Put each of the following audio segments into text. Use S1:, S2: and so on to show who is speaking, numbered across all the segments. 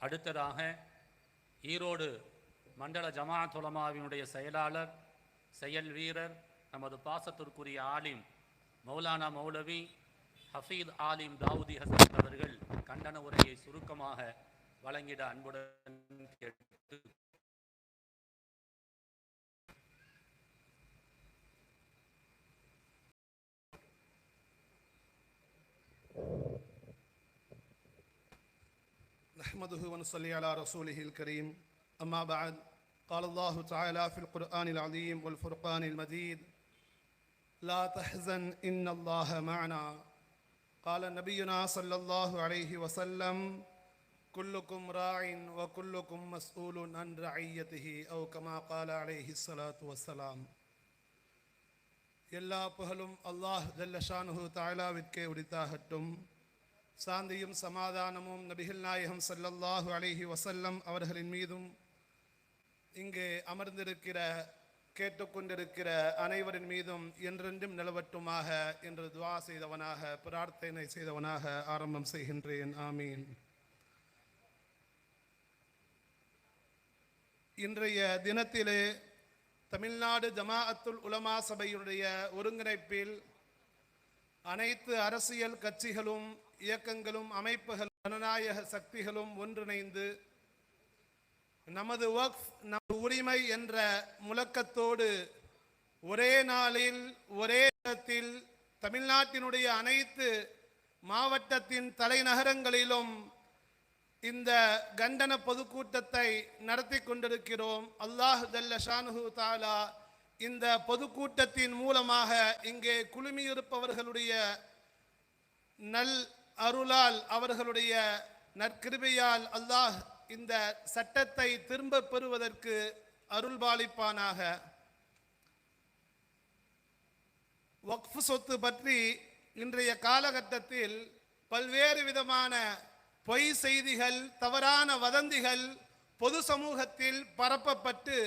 S1: அடுத்ததாக ஈரோடு மண்டல ஜமாஅத் உலமாவினுடைய செயலாளர், செயல் வீரர், நமது பாசத்திற்குரிய ஆலிம் மௌலானா மௌலவி ஹஃபீத் ஆலிம் தாவூதி ஹசன் அவர்கள் கண்டன உரையை சுருக்கமாக வழங்கிட அன்புடன் கேட்டு
S2: نحمده ونصلي على رسوله الكريم أما بعد قال الله تعالى في القرآن العظيم والفرقان المجيد لا تحزن إن الله معنا قال نبينا صلى الله عليه وسلم كلكم راع وكلكم مسؤول عن رعيته أو كما قال عليه الصلاة والسلام. எல்லா புகழும் அல்லாஹ் ஜல்ல ஷானுஹு தஆலாவிற்கே உரித்தாகட்டும். சாந்தியும் சமாதானமும் நபிகள் நாயகம் ஸல்லல்லாஹு அலைஹி வஸல்லம் அவர்களின் மீதும் இங்கே அமர்ந்திருக்கிற கேட்டுக்கொண்டிருக்கிற அனைவரின் மீதும் என்றென்றும் நிலவட்டுமாக என்று துஆ செய்தவனாக பிரார்த்தனை செய்தவனாக ஆரம்பம் செய்கின்றேன். ஆமீன். இன்றைய தினத்திலே தமிழ்நாடு ஜமாஅத்துல் உலமா சபையுடைய ஒருங்கிணைப்பில் அனைத்து அரசியல் கட்சிகளும் இயக்கங்களும் அமைப்புகளும் ஜனநாயக சக்திகளும் ஒன்றிணைந்து நமது வக்ஃப் நமது உரிமை என்ற முழக்கத்தோடு ஒரே நாளில் ஒரே இடத்தில் தமிழ்நாட்டினுடைய அனைத்து மாவட்டத்தின் தலைநகரங்களிலும் இந்த கண்டன பொதுக்கூட்டத்தை நடத்தி கொண்டிருக்கிறோம். அல்லாஹ் ஜல்ல ஷானுஹு தஆலா இந்த பொதுக்கூட்டத்தின் மூலமாக இங்கே குழுமியிருப்பவர்களுடைய நல் அருளால் அவர்களுடைய நற்கிருபையால் அல்லாஹ் இந்த சட்டத்தை திரும்ப பெறுவதற்கு அருள்பாலிப்பானாக. வக்ஃப் சொத்து பற்றி இன்றைய காலகட்டத்தில் பல்வேறு விதமான பொய் செய்திகள், தவறான வதந்திகள் பொது சமூகத்தில் பரப்பப்பட்டு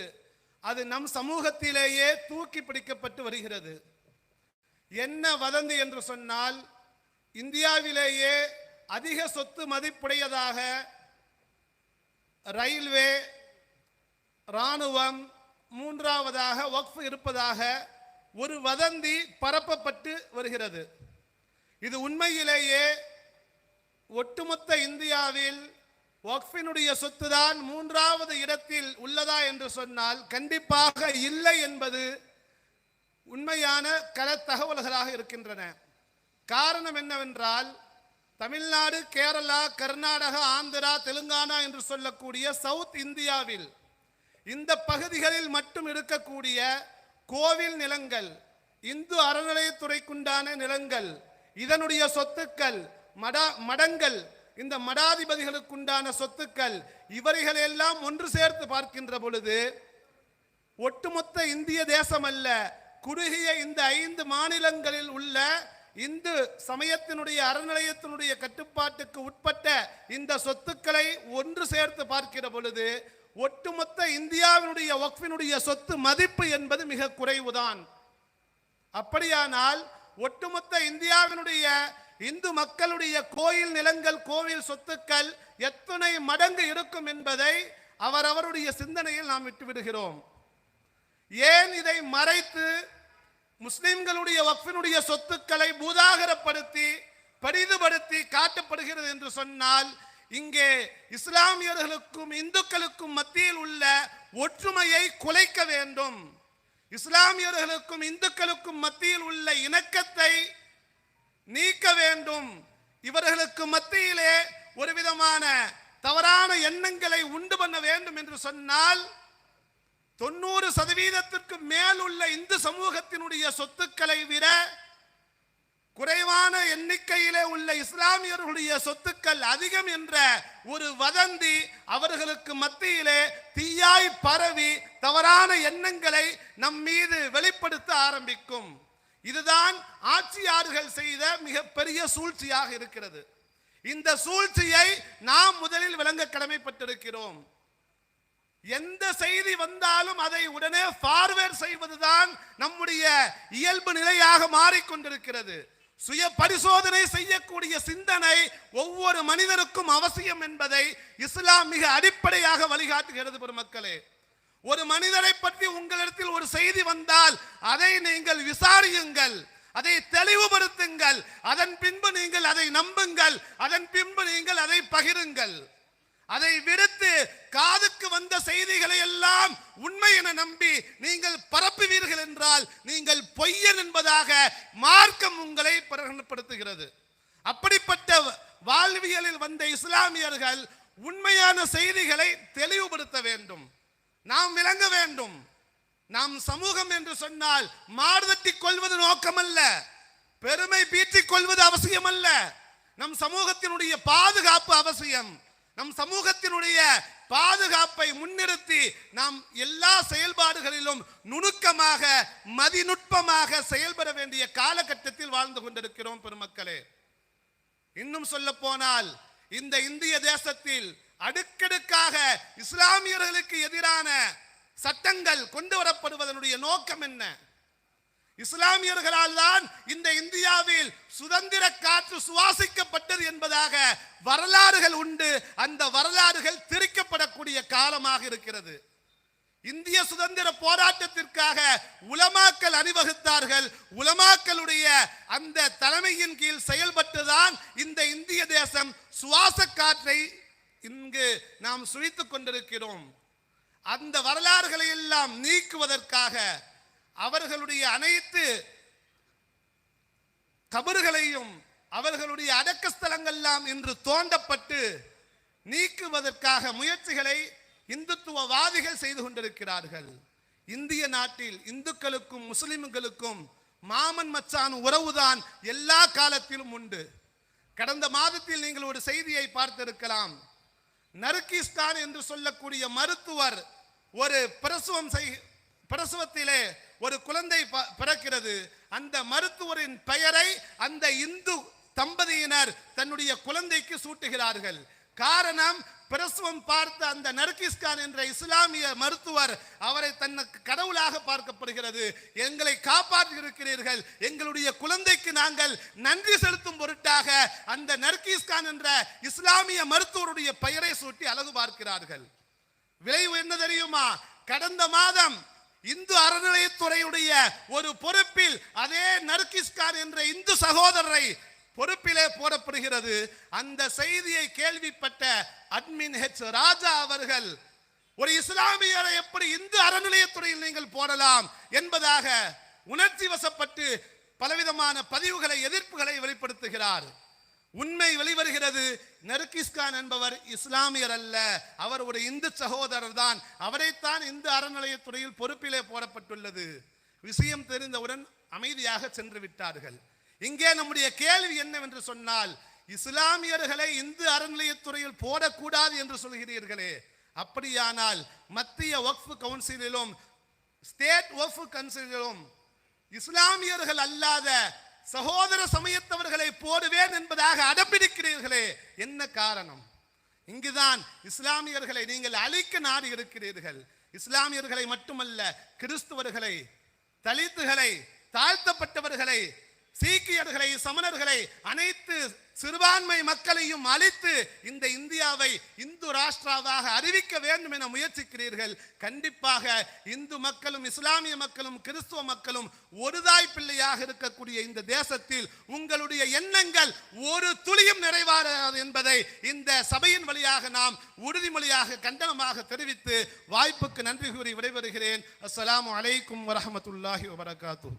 S2: அது நம் சமூகத்திலேயே தூக்கி பிடிக்கப்பட்டு வருகிறது. என்ன வதந்தி என்று சொன்னால், இந்தியாவிலேயே அதிக சொத்து மதிப்புடையதாக ரயில்வே, இராணுவம், மூன்றாவதாக வக்ஃப் இருப்பதாக ஒரு வதந்தி பரப்பப்பட்டு வருகிறது. இது உண்மையிலேயே ஒட்டுமொத்த இந்தியாவில் வக்ஃபினுடைய சொத்துதான் மூன்றாவது இடத்தில் உள்ளதா என்று சொன்னால் கண்டிப்பாக இல்லை என்பது உண்மையான கள தகவல்களாக இருக்கின்றன. காரணம் என்னவென்றால், தமிழ்நாடு, கேரளா, கர்நாடகா, ஆந்திரா, தெலுங்கானா என்று சொல்லக்கூடிய சவுத் இந்தியாவில் இந்த பகுதிகளில் மட்டும் இருக்கக்கூடிய கோவில் நிலங்கள், இந்து அறநிலையத்துறைக்குண்டான நிலங்கள், இதனுடைய சொத்துக்கள், மடங்கள், இந்த மடாதிபதிகளுக்குண்டான சொத்துக்கள், இவர்களெல்லாம் ஒன்று சேர்த்து பார்க்கின்ற பொழுது ஒட்டுமொத்த இந்திய தேசம் அல்ல, குறுகிய இந்த 5 மாநிலங்களில் உள்ள இந்து சமயத்தினுடைய அறநிலையத்தினுடைய கட்டுப்பாட்டுக்கு உட்பட்ட இந்த சொத்துக்களை ஒன்று சேர்த்து பார்க்கிற பொழுது ஒட்டுமொத்த இந்தியாவினுடைய வக்ஃபினுடைய சொத்து மதிப்பு என்பது மிக குறைவுதான். அப்படியானால் ஒட்டுமொத்த இந்தியாவினுடைய இந்து மக்களுடைய கோயில் நிலங்கள், கோவில் சொத்துக்கள் எத்தனை மடங்கு இருக்கும் என்பதை அவரவருடைய சிந்தனையில் நாம் விட்டுவிடுகிறோம். ஏன் இதை மறைத்து முஸ்லிம்களுடைய வக்ஃபினுடைய சொத்துக்களை பூதாகரப்படுத்தி பரிதுபடுத்தி காட்டப்படுகிறது என்று சொன்னால், இங்கே இஸ்லாமியர்களுக்கும் இந்துக்களுக்கும் மத்தியில் உள்ள ஒற்றுமையை குலைக்க வேண்டும். இஸ்லாமியர்களுக்கும் இந்துக்களுக்கும் மத்தியில் உள்ள இணக்கத்தை நீக்க வேண்டும். இவர்களுக்கு மத்தியிலே ஒரு விதமான தவறான எண்ணங்களை உண்டு பண்ண வேண்டும் என்று சொன்னால் 90% மேல் உள்ள இந்து சமூகத்தினுடைய சொத்துக்களை விட குறைவான எண்ணிக்கையிலே உள்ள இஸ்லாமியர்களுடைய சொத்துக்கள் அதிகம் என்ற ஒரு வதந்தி அவர்களுக்கு மத்தியிலே தீயாய் பரவி தவறான எண்ணங்களை நம் மீது வெளிப்படுத்த ஆரம்பிக்கும். இதுதான் ஆட்சியாளர்கள் செய்த மிகப்பெரிய சூழ்ச்சியாக இருக்கிறது. இந்த சூழ்ச்சியை நாம் முதலில் விளங்க கடமைப்பட்டிருக்கிறோம். எந்த செய்தி வந்தாலும் அதை உடனே ஃபார்வேர்ட் செய்வதுதான் நம்முடைய இயல்பு நிலையாக மாறிக்கொண்டிருக்கிறது. சுய பரிசோதனை செய்யக்கூடிய சிந்தனை ஒவ்வொரு மனிதனுக்கும் அவசியம் என்பதை இஸ்லாம் மிக அடிப்படையாக வழிகாட்டுகிறது. பெருமக்களே, ஒரு மனிதரை பற்றி உங்களிடத்தில் ஒரு செய்தி வந்தால் அதை நீங்கள் விசாரியுங்கள், அதை தெளிவுபடுத்துங்கள், அதன் பின்பு நீங்கள் அதை நம்புங்கள், அதன் பின்பு நீங்கள் அதை பகிருங்கள். அதை விடுத்து காதுக்கு வந்த செய்திகளை எல்லாம் உண்மை என நம்பி நீங்கள் பரப்புவீர்கள் என்றால் நீங்கள் பொய்யன் என்பதாக மார்க்கம் உங்களை பிரகடனப்படுத்துகிறது. அப்படிப்பட்ட வாழ்வியலில் வந்த இஸ்லாமியர்கள் உண்மையான செய்திகளை தெளிவுபடுத்த வேண்டும், நாம் விளங்க வேண்டும். நாம் சமூகம் என்று சொன்னால் மாறுதட்டிக் கொள்வது நோக்கமல்ல, பெருமை பீற்றிக் கொள்வது அவசியம் அல்ல. நம் சமூகத்தினுடைய பாதுகாப்பு அவசியம். நம் சமூகத்தினுடைய பாதுகாப்பை முன்னிறுத்தி நாம் எல்லா செயல்பாடுகளிலும் நுணுக்கமாக மதிநுட்பமாக செயல்பட வேண்டிய காலகட்டத்தில் வாழ்ந்து கொண்டிருக்கிறோம். பெருமக்களே, இன்னும் சொல்ல போனால் இந்த இந்திய தேசத்தில் அடுக்கடுக்காக இஸ்லாமியர்களுக்கு எதிரான சட்டங்கள் கொண்டு வரப்படுவதனுடைய நோக்கம் என்ன? இஸ்லாமியர்களால் தான் இந்த இந்தியாவில் சுதந்திர காற்று சுவாசிக்கப்பட்டது என்பதாக வரலாறுகள் உண்டு. அந்த வரலாறுகள் திரிக்கப்படக்கூடிய காலமாக இருக்கிறது. இந்திய சுதந்திர போராட்டத்திற்காக உலமாக்கள் அணிவகுத்தார்கள். உலமாக்களுடைய அந்த தலைமையின் கீழ் செயல்பட்டுதான் இந்த இந்திய தேசம் சுவாச காற்றை இங்கு நாம் சுழித்துக் கொண்டிருக்கிறோம். அந்த வரலாறுகளை எல்லாம் நீக்குவதற்காக அவர்களுடைய அனைத்து கபறுகளையும் அவர்களுடைய அடக்க ஸ்தலங்கள்லாம் இன்று தோண்டப்பட்டு நீக்குவதற்காக முயற்சிகளை இந்துத்துவவாதிகள் செய்து கொண்டிருக்கிறார்கள். இந்திய நாட்டில் இந்துக்களுக்கும் முஸ்லிம்களுக்கும் மாமன் மச்சான் உறவுதான் எல்லா காலத்திலும் உண்டு. கடந்த மாதத்தில் நீங்கள் ஒரு செய்தியை பார்த்திருக்கலாம். நர்கிஸ்தான் என்று சொல்லக்கூடிய மருத்துவர் ஒரு பிரசவத்திலே ஒரு குழந்தை பிறக்கிறது. அந்த மருத்துவரின் பெயரை அந்த இந்து தம்பதியினர் தன்னுடைய குழந்தைக்கு சூட்டுகிறார்கள். காரணம், பிரசவம் பார்த்த அந்த நர்கிஸ்கான் என்ற இஸ்லாமிய மருத்துவர் அவரை தனக்கு கடவுளாக பார்க்கப்படுகிறது. எங்களை காப்பாற்றி இருக்கிறீர்கள், எங்களுடைய குழந்தைக்கு நாங்கள் நன்றி செலுத்தும் பொருட்டாக அந்த நர்கிஸ்கான் என்ற இஸ்லாமிய மருத்துவருடைய பெயரை சூட்டி அழகு பார்க்கிறார்கள். விளைவு என்ன தெரியுமா? கடந்த மாதம் இந்து அறநிலையத்துறையுடைய ஒரு பொறுப்பில் அதே நர்கிஸ்கான் என்ற இந்து சகோதரரை பொறுப்பிலே போடப்படுகிறது. அந்த செய்தியை கேள்விப்பட்ட அட்மின் ஹெச் ராஜா அவர்கள், ஒரு இஸ்லாமியரை எப்படி இந்து அறநிலையத்துறையில் நீங்கள் போடலாம் என்பதாக உணர்ச்சி வசப்பட்டு பலவிதமான பதிவுகளை எதிர்ப்புகளை வெளிப்படுத்துகிறார். உண்மை வெளிவருகிறது, நர்கிஸ்கான் என்பவர் இஸ்லாமியர் அல்ல, அவர் ஒரு இந்து சகோதரர் தான். அவரைத்தான் இந்து அறநிலையத்துறையில் பொறுப்பிலே போடப்பட்டுள்ளது. விஷயம் தெரிந்தவுடன் அமைதியாக சென்று விட்டார்கள். இங்கே நம்முடைய கேள்வி என்னவென்று சொன்னால், இஸ்லாமியர்களை இந்து அறநிலையத்துறையில் போடக்கூடாது என்று சொல்கிறீர்களே, அப்படியானால் மத்திய வக்ஃப் கவுன்சிலிலும் ஸ்டேட் வக்ஃப் கவுன்சிலிலும் இஸ்லாமியர்கள் அல்லாத சகோதர சமயத்தவர்களை போடுவேன் என்பதாக அடம்பிடிக்கிறீர்களே, என்ன காரணம்? இங்குதான் இஸ்லாமியர்களை நீங்கள் அழிக்க நாடி இருக்கிறீர்கள். இஸ்லாமியர்களை மட்டுமல்ல, கிறிஸ்துவர்களை, தலித்துகளை, தாழ்த்தப்பட்டவர்களை, சீக்கியர்களை, சமணர்களை, அனைத்து சிறுபான்மை மக்களையும் அழித்து இந்த இந்தியாவை இந்து ராஷ்டிராவாக அறிவிக்க வேண்டும் என முயற்சிக்கிறீர்கள். கண்டிப்பாக இந்து மக்களும் இஸ்லாமிய மக்களும் கிறிஸ்துவ மக்களும் ஒரு தாய் பிள்ளையாக இருக்கக்கூடிய இந்த தேசத்தில் உங்களுடைய எண்ணங்கள் ஒரு துளியும் நிறைவேறாது என்பதை இந்த சபையின் வழியாக நாம் உறுதிமொழியாக கண்டனமாக தெரிவித்து வாய்ப்புக்கு நன்றி கூறி விடைபெறுகிறேன். அஸ்ஸலாமு அலைக்கும் வரஹ்மத்துல்லாஹி வபரகாத்துஹு.